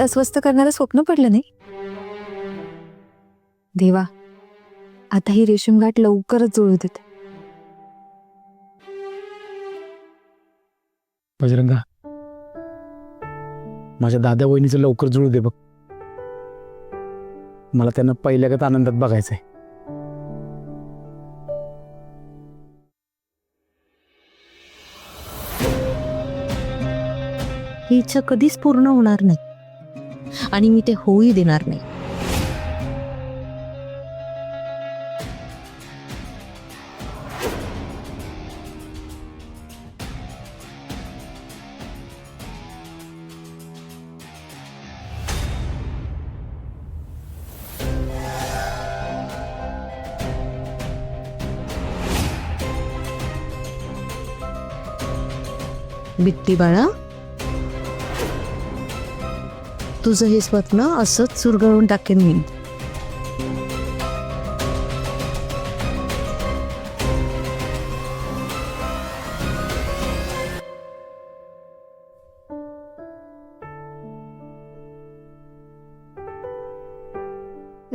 हात अस्वस्थ करणारं स्वप्न पडलं नाही? देवा, आता ही रेशीमगाठ लवकरच जुळू देत. बजरंगा, माझ्या दादा वहिनीचं लवकर जुळू दे बघ. मला त्यांना पहिल्यागत आनंदात बघायचंय. ही इच्छा कधीच पूर्ण होणार नाही आणि मी ते होऊही देणार नाही. बिट्टी बाळा, तुझं हे स्वप्न असंच चुरगळून टाकेन मी.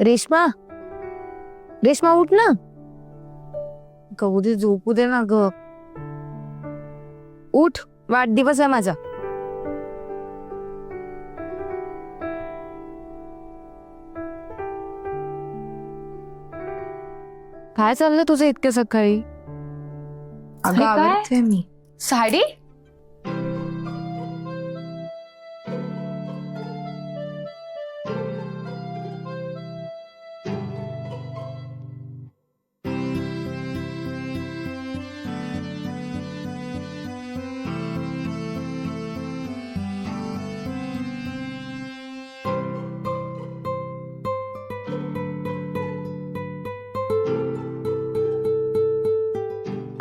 रेश्मा, रेश्मा उठ ना. कधी झोपू दे ना ग. उठ, वाढदिवस आहे माझा. काय चाललं तुझं इतक्या सकाळी? अगं आवडते मी. साडी?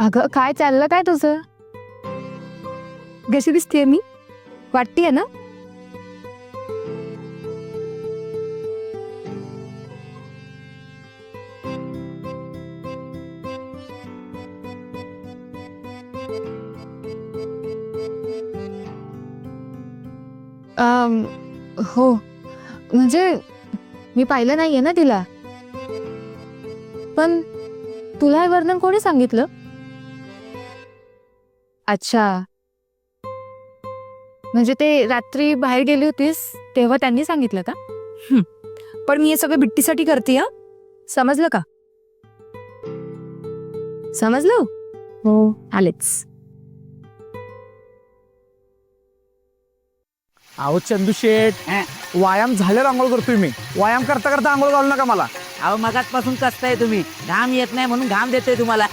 अगं काय चाललं काय तुझं? कशी दिसतेय मी? वाटतेय ना? हो, म्हणजे मी पाहिलं नाहीये ना तिला. पण तुला हे वर्णन कोणी सांगितलं? अच्छा, म्हणजे ते रात्री बाहेर गेली होतीस तेव्हा त्यांनी सांगितलं का? पण मी हे सगळं बिट्टीसाठी करते. हा, समजलं का? समजलं? हो, आलेच. अहो चंदू शेठ, व्यायाम झाल्यावर आंघोळ करतोय मी. व्यायाम करता करता आंघोळ घालू नका मला. अहो मगाचपासून कसताय तुम्ही. घाम येत नाही म्हणून घाम देतोय तुम्हाला.